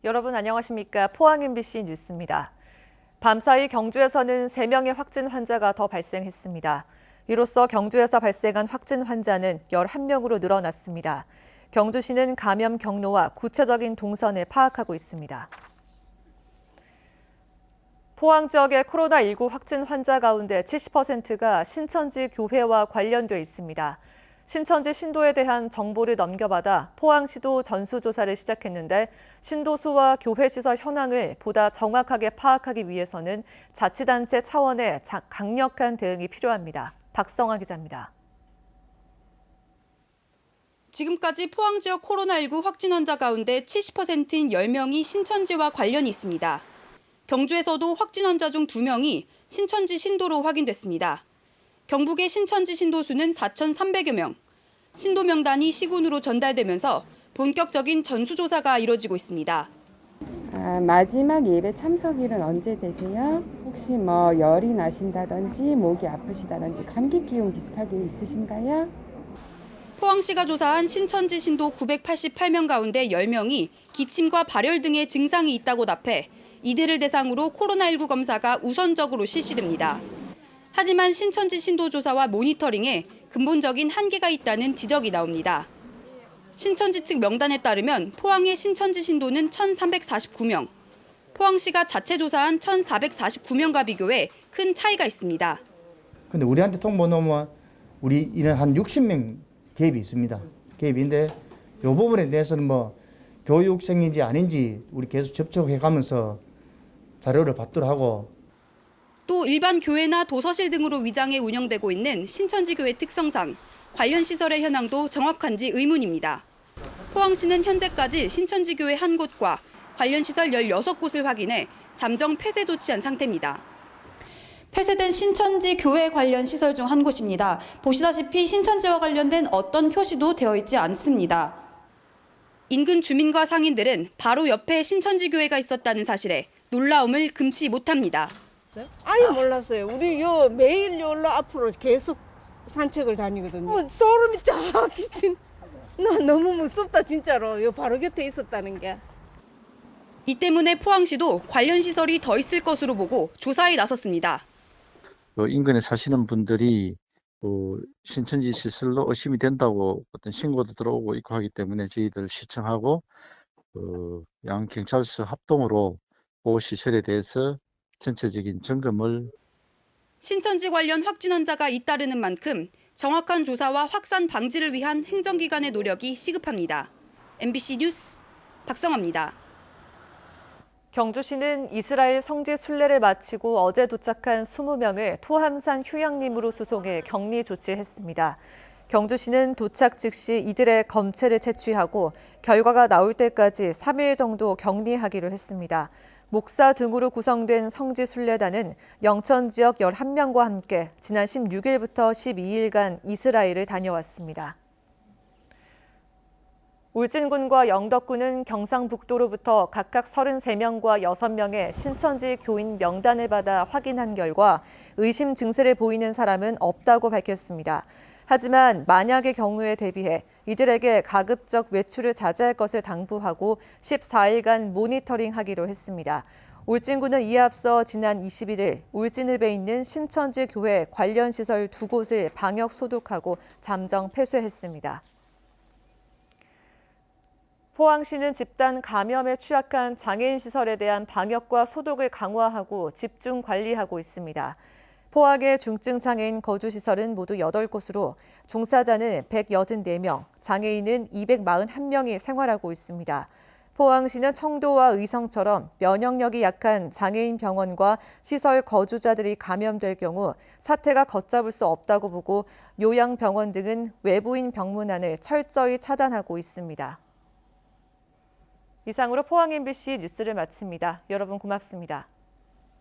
여러분 안녕하십니까? 포항 MBC 뉴스입니다. 밤사이 경주에서는 3명의 확진 환자가 더 발생했습니다. 이로써 경주에서 발생한 확진 환자는 11명으로 늘어났습니다. 경주시는 감염 경로와 구체적인 동선을 파악하고 있습니다. 포항 지역의 코로나19 확진 환자 가운데 70%가 신천지 교회와 관련돼 있습니다. 신천지 신도에 대한 정보를 넘겨받아 포항시도 전수조사를 시작했는데 신도수와 교회 시설 현황을 보다 정확하게 파악하기 위해서는 자치단체 차원의 강력한 대응이 필요합니다. 박성아 기자입니다. 지금까지 포항 지역 코로나19 확진 환자 가운데 70%인 10명이 신천지와 관련이 있습니다. 경주에서도 확진 환자 중 2명이 신천지 신도로 확인됐습니다. 경북의 신천지 신도수는 4,300여 명. 신도 명단이 시군으로 전달되면서 본격적인 전수조사가 이뤄지고 있습니다. 마지막 예배 참석일은 언제 되세요? 혹시 열이 나신다든지 목이 아프시다든지 감기 기운 비슷하게 있으신가요? 포항시가 조사한 신천지 신도 988명 가운데 10명이 기침과 발열 등의 증상이 있다고 답해 이들을 대상으로 코로나19 검사가 우선적으로 실시됩니다. 하지만 신천지 신도 조사와 모니터링에 근본적인 한계가 있다는 지적이 나옵니다. 신천지 측 명단에 따르면 포항의 신천지 신도는 1,349명, 포항시가 자체 조사한 1,449명과 비교해 큰 차이가 있습니다. 근데 우리한테 통보 놓으면 우리 이런 한 60명 개입이 있습니다. 개입인데 이 부분에 대해서는 교육생인지 아닌지 우리 계속 접촉해 가면서 자료를 받도록 하고 또 일반 교회나 도서실 등으로 위장해 운영되고 있는 신천지 교회 특성상 관련 시설의 현황도 정확한지 의문입니다. 포항시는 현재까지 신천지 교회 한 곳과 관련 시설 16곳을 확인해 잠정 폐쇄 조치한 상태입니다. 폐쇄된 신천지 교회 관련 시설 중 한 곳입니다. 보시다시피 신천지와 관련된 어떤 표시도 되어 있지 않습니다. 인근 주민과 상인들은 바로 옆에 신천지 교회가 있었다는 사실에 놀라움을 금치 못합니다. 아예 몰랐어요. 우리 매일 여기로 앞으로 계속 산책을 다니거든요. 소름이 쫙 끼친. 나 너무 무섭다 진짜로. 요 바로 곁에 있었다는 게. 이 때문에 포항시도 관련 시설이 더 있을 것으로 보고 조사에 나섰습니다. 인근에 사시는 분들이 신천지 시설로 의심이 된다고 어떤 신고도 들어오고 있고 하기 때문에 저희들 시청하고 양 경찰서 합동으로 그 시설에 대해서 전체적인 점검을 신천지 관련 확진 환자가 잇따르는 만큼 정확한 조사와 확산 방지를 위한 행정기관의 노력이 시급합니다. MBC 뉴스 박성아입니다. 경주시는 이스라엘 성지 순례를 마치고 어제 도착한 20명을 토함산 휴양림으로 수송해 격리 조치했습니다. 경주시는 도착 즉시 이들의 검체를 채취하고 결과가 나올 때까지 3일 정도 격리하기로 했습니다. 목사 등으로 구성된 성지 순례단은 영천 지역 11명과 함께 지난 16일부터 12일간 이스라엘을 다녀왔습니다. 울진군과 영덕군은 경상북도로부터 각각 33명과 6명의 신천지 교인 명단을 받아 확인한 결과 의심 증세를 보이는 사람은 없다고 밝혔습니다. 하지만 만약의 경우에 대비해 이들에게 가급적 외출을 자제할 것을 당부하고 14일간 모니터링하기로 했습니다. 울진군은 이에 앞서 지난 21일 울진읍에 있는 신천지 교회 관련 시설 2곳을 방역 소독하고 잠정 폐쇄했습니다. 포항시는 집단 감염에 취약한 장애인 시설에 대한 방역과 소독을 강화하고 집중 관리하고 있습니다. 포항의 중증 장애인 거주시설은 모두 8곳으로 종사자는 184명, 장애인은 241명이 생활하고 있습니다. 포항시는 청도와 의성처럼 면역력이 약한 장애인 병원과 시설 거주자들이 감염될 경우 사태가 걷잡을 수 없다고 보고 요양병원 등은 외부인 병문안을 철저히 차단하고 있습니다. 이상으로 포항 MBC 뉴스를 마칩니다. 여러분 고맙습니다.